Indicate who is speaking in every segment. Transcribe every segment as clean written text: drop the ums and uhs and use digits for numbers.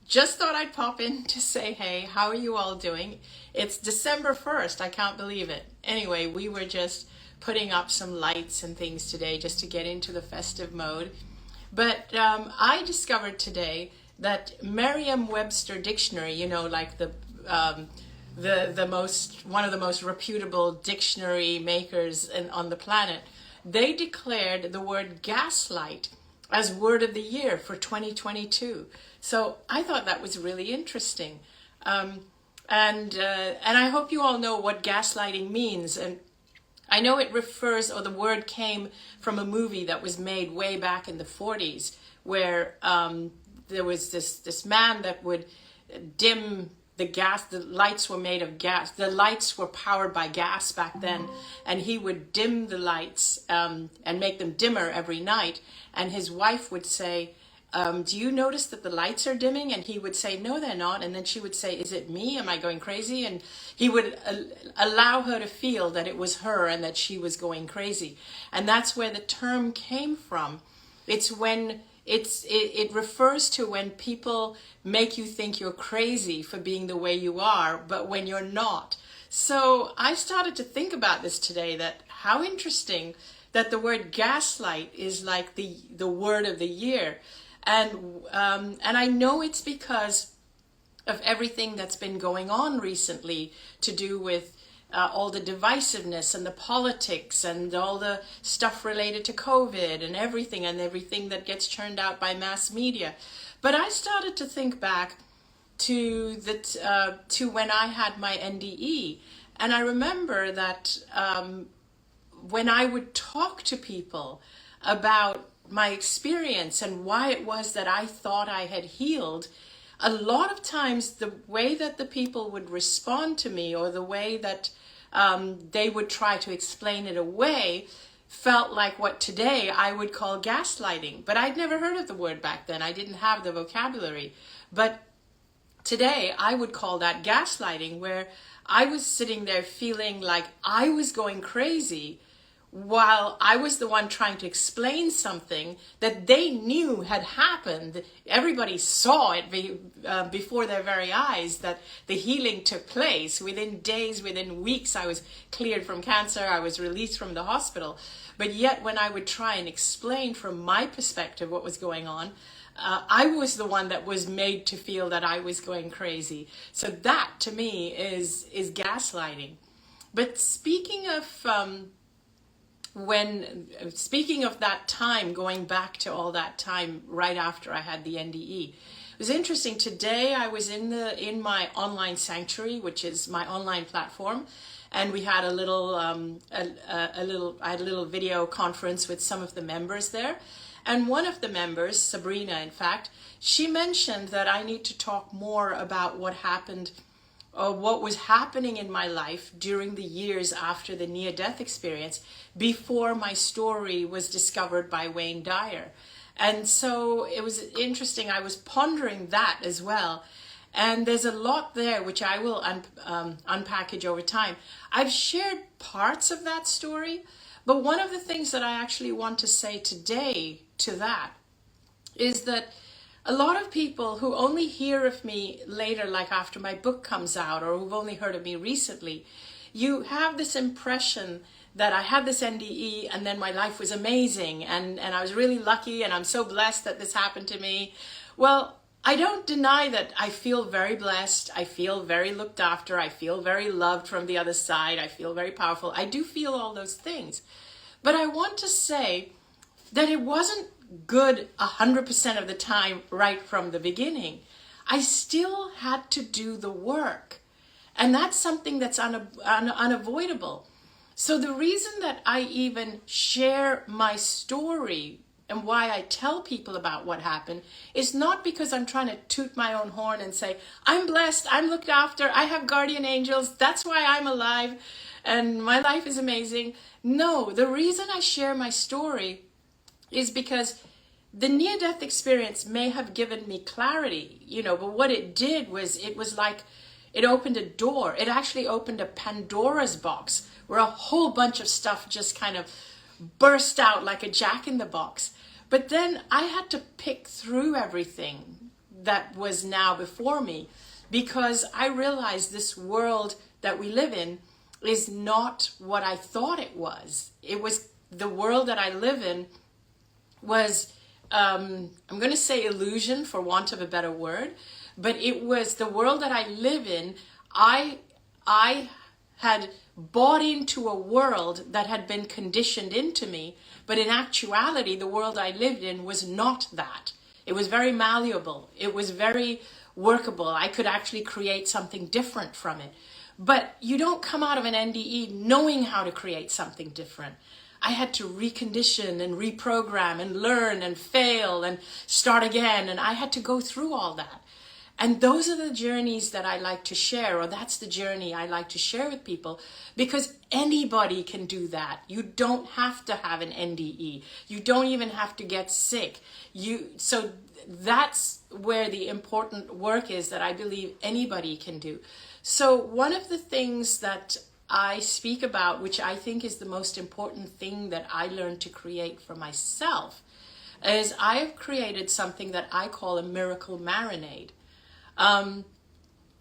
Speaker 1: Just thought I'd pop in to say, hey, how are you all doing? It's December 1st. I can't believe it. Anyway, we were just putting up some lights and things today just to get into the festive mode. But I discovered today that Merriam-Webster dictionary, like the most one of the most reputable dictionary makers on the planet, they declared the word gaslight as word of the year for 2022. So I thought that was really interesting. And I hope you all know what gaslighting means. And I know it refers, or the word came from a movie that was made way back in the 40s, where there was this man that would dim the gas. The lights were made of gas. The lights were powered by gas back then, and he would dim the lights and make them dimmer every night. And his wife would say, do you notice that the lights are dimming? And he would say, no, they're not. And then she would say, is it me? Am I going crazy? And he would allow her to feel that it was her and that she was going crazy. And that's where the term came from. It's when it refers to when people make you think you're crazy for being the way you are, but when you're not. So I started to think about this today, that how interesting that the word gaslight is like the word of the year. And I know it's because of everything that's been going on recently to do with all the divisiveness and the politics and all the stuff related to COVID and everything that gets churned out by mass media. But I started to think back to when I had my NDE, and I remember that when I would talk to people about my experience and why it was that I thought I had healed, a lot of times the way that the people would respond to me, or the way that they would try to explain it away, felt like what today I would call gaslighting. But I'd never heard of the word back then. I didn't have the vocabulary. But today I would call that gaslighting, where I was sitting there feeling like I was going crazy while I was the one trying to explain something that they knew had happened. Everybody saw it before their very eyes, that the healing took place. Within days, within weeks, I was cleared from cancer. I was released from the hospital. But yet when I would try and explain from my perspective what was going on, I was the one that was made to feel that I was going crazy. So that, to me, is gaslighting. But speaking of that time, going back to all that time right after I had the NDE, it was interesting. Today I was in my online sanctuary, which is my online platform, and we had I had a little video conference with some of the members there. And one of the members, Sabrina, in fact, she mentioned that I need to talk more about what happened, or what was happening in my life during the years after the near-death experience, before my story was discovered by Wayne Dyer. And so it was interesting. I was pondering that as well. And there's a lot there which I will unpackage over time. I've shared parts of that story, but one of the things that I actually want to say today to that is that a lot of people who only hear of me later, like after my book comes out, or who've only heard of me recently, you have this impression that I had this NDE and then my life was amazing and I was really lucky and I'm so blessed that this happened to me. Well, I don't deny that I feel very blessed. I feel very looked after. I feel very loved from the other side. I feel very powerful. I do feel all those things. But I want to say that it wasn't good 100% of the time right from the beginning. I still had to do the work. And that's something that's unavoidable. So the reason that I even share my story and why I tell people about what happened is not because I'm trying to toot my own horn and say, I'm blessed, I'm looked after, I have guardian angels, that's why I'm alive, and my life is amazing. No, the reason I share my story is because the near-death experience may have given me clarity, but what it did was, it was like it opened a door. It actually opened a Pandora's box where a whole bunch of stuff just kind of burst out like a jack in the box. But then I had to pick through everything that was now before me, because I realized this world that we live in is not what I thought it was. It was the world that I live in was, I'm going to say illusion for want of a better word, but it was the world that I live in. I had bought into a world that had been conditioned into me, but in actuality, the world I lived in was not that. It was very malleable. It was very workable. I could actually create something different from it. But you don't come out of an NDE knowing how to create something different. I had to recondition and reprogram and learn and fail and start again. And I had to go through all that. And those are the journeys that I like to share, or that's the journey I like to share with people, because anybody can do that. You don't have to have an NDE. You don't even have to get sick. So that's where the important work is that I believe anybody can do. So one of the things that I speak about, which I think is the most important thing that I learned to create for myself, is I have created something that I call a miracle marinade. And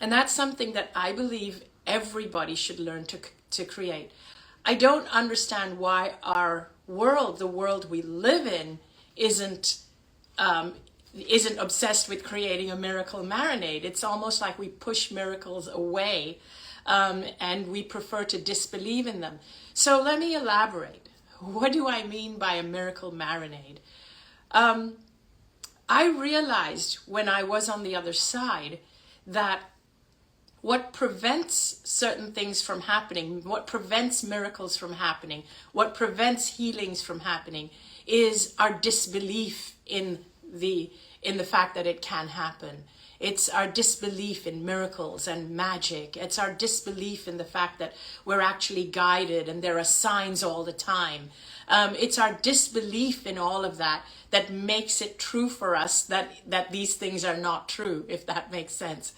Speaker 1: that's something that I believe everybody should learn to create. I don't understand why our world, the world we live in, isn't obsessed with creating a miracle marinade. It's almost like we push miracles away, and we prefer to disbelieve in them. So let me elaborate. What do I mean by a miracle marinade? I realized when I was on the other side that what prevents certain things from happening, what prevents miracles from happening, what prevents healings from happening is our disbelief in the fact that it can happen. It's our disbelief in miracles and magic. It's our disbelief in the fact that we're actually guided and there are signs all the time. It's our disbelief in all of that that makes it true for us that these things are not true, if that makes sense.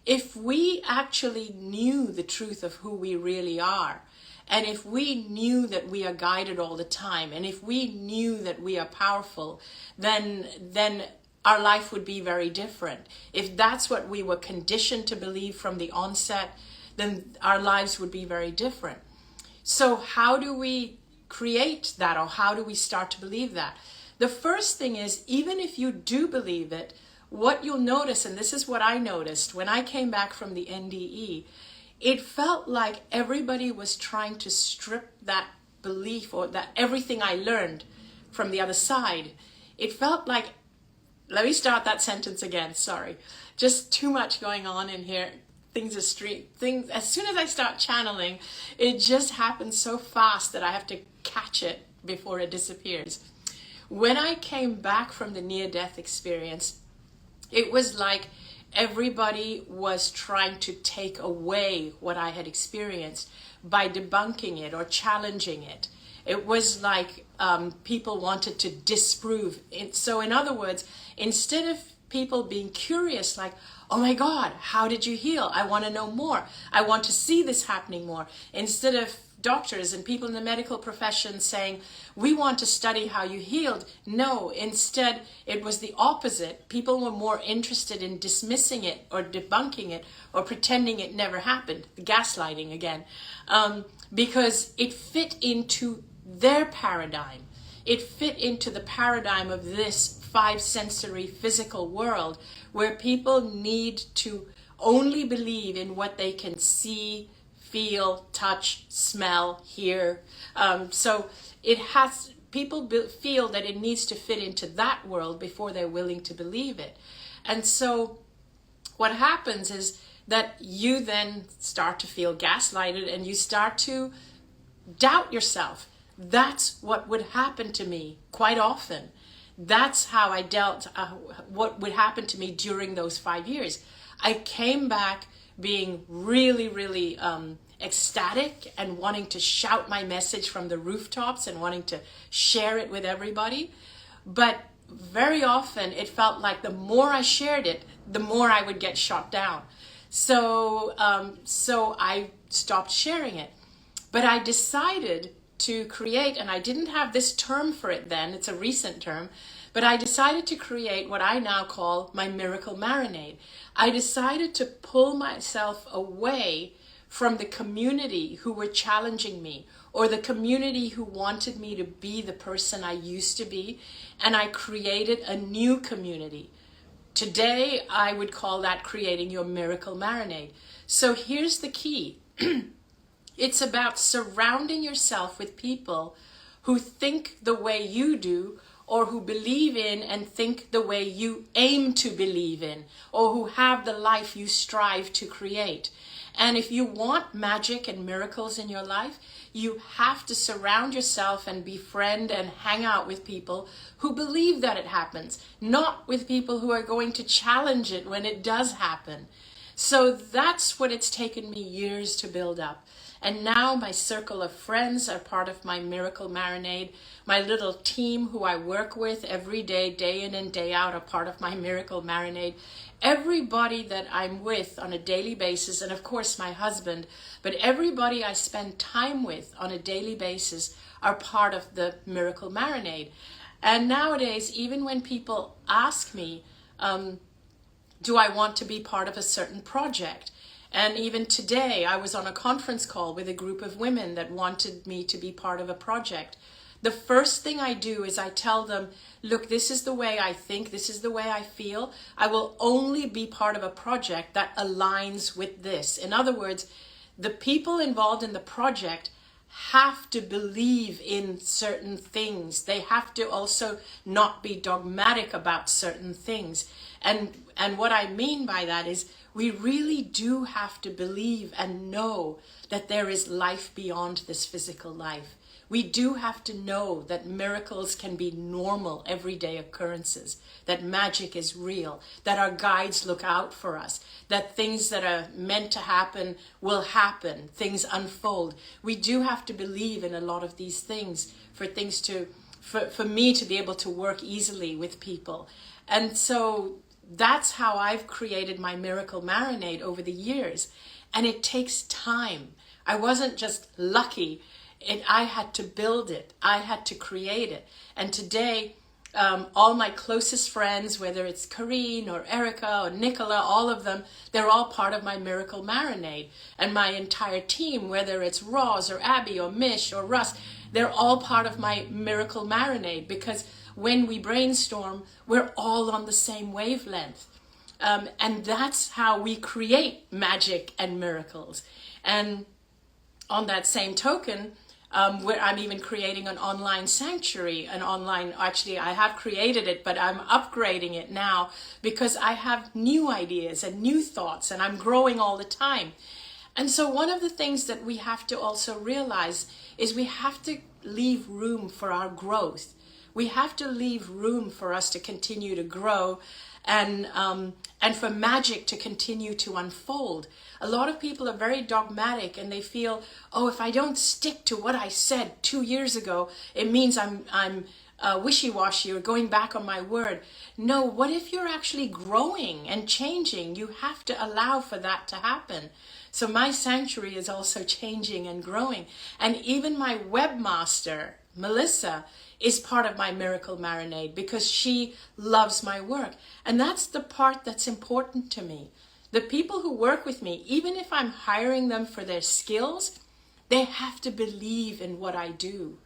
Speaker 1: If we actually knew the truth of who we really are, and if we knew that we are guided all the time, and if we knew that we are powerful, then our life would be very different. If that's what we were conditioned to believe from the onset, then our lives would be very different. So how do we create that, or how do we start to believe that? The first thing is, even if you do believe it, what you'll notice, and this is what I noticed when I came back from the NDE, it felt like everybody was trying to strip that belief, or that everything I learned from the other side. It felt like, let me start that sentence again, sorry. Just too much going on in here. Things, as soon as I start channeling, it just happens so fast that I have to catch it before it disappears. When I came back from the near-death experience, it was like everybody was trying to take away what I had experienced by debunking it or challenging it. It was like people wanted to disprove it. So in other words, instead of people being curious, like, oh my God, how did you heal? I want to know more. I want to see this happening more. Instead of doctors and people in the medical profession saying, we want to study how you healed. No, instead it was the opposite. People were more interested in dismissing it or debunking it or pretending it never happened. Gaslighting again. Because it fit into their paradigm. It fit into the paradigm of this five-sensory physical world where people need to only believe in what they can see, feel, touch, smell, hear. So it has, people feel that it needs to fit into that world before they're willing to believe it. And so what happens is that you then start to feel gaslighted and you start to doubt yourself. That's what would happen to me quite often. That's how I dealt, what would happen to me during those 5 years. I came back being really, really ecstatic and wanting to shout my message from the rooftops and wanting to share it with everybody. But very often it felt like the more I shared it, the more I would get shot down. So I stopped sharing it. But I decided to create, and I didn't have this term for it then, it's a recent term, but I decided to create what I now call my miracle marinade. I decided to pull myself away from the community who were challenging me, or the community who wanted me to be the person I used to be, and I created a new community. Today, I would call that creating your miracle marinade. So here's the key. It's about surrounding yourself with people who think the way you do, or who believe in and think the way you aim to believe in, or who have the life you strive to create. And if you want magic and miracles in your life, you have to surround yourself and befriend and hang out with people who believe that it happens, not with people who are going to challenge it when it does happen. So that's what it's taken me years to build up. And now my circle of friends are part of my miracle marinade. My little team who I work with every day, day in and day out, are part of my miracle marinade. Everybody that I'm with on a daily basis, and of course my husband, but everybody I spend time with on a daily basis are part of the miracle marinade. And nowadays, even when people ask me, do I want to be part of a certain project? And even today, I was on a conference call with a group of women that wanted me to be part of a project. The first thing I do is I tell them, look, this is the way I think, this is the way I feel. I will only be part of a project that aligns with this. In other words, the people involved in the project have to believe in certain things. They have to also not be dogmatic about certain things. And what I mean by that is we really do have to believe and know that there is life beyond this physical life. We do have to know that miracles can be normal, everyday occurrences, that magic is real, that our guides look out for us, that things that are meant to happen will happen, things unfold. We do have to believe in a lot of these things for me to be able to work easily with people. And so that's how I've created my miracle marinade over the years. And it takes time. I wasn't just lucky. I had to build it. I had to create it. And today, all my closest friends, whether it's Karine or Erica or Nicola, all of them, they're all part of my miracle marinade. And my entire team, whether it's Roz or Abby or Mish or Russ, they're all part of my miracle marinade, because when we brainstorm, we're all on the same wavelength. And that's how we create magic and miracles. And on that same token, where I'm even creating an online sanctuary, actually I have created it, but I'm upgrading it now because I have new ideas and new thoughts, and I'm growing all the time. And so one of the things that we have to also realize is we have to leave room for our growth. We have to leave room for us to continue to grow, and for magic to continue to unfold. A lot of people are very dogmatic, and they feel, oh, if I don't stick to what I said 2 years ago, it means I'm wishy-washy or going back on my word. No, what if you're actually growing and changing? You have to allow for that to happen. So my sanctuary is also changing and growing. And even my webmaster, Melissa, is part of my miracle marinade because she loves my work. And that's the part that's important to me. The people who work with me, even if I'm hiring them for their skills, they have to believe in what I do.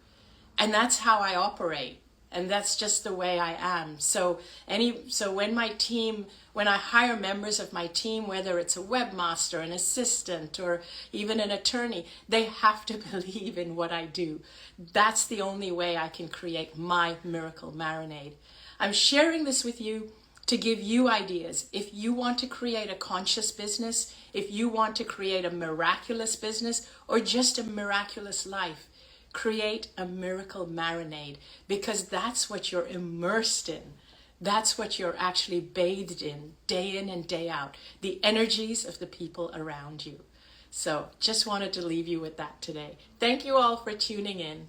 Speaker 1: And that's how I operate. And that's just the way I am. So when I hire members of my team, whether it's a webmaster, an assistant, or even an attorney, they have to believe in what I do. That's the only way I can create my miracle marinade. I'm sharing this with you to give you ideas. If you want to create a conscious business, if you want to create a miraculous business, or just a miraculous life, create a miracle marinade, because that's what you're immersed in. That's what you're actually bathed in and day out, the energies of the people around you. So just wanted to leave you with that today. Thank you all for tuning in.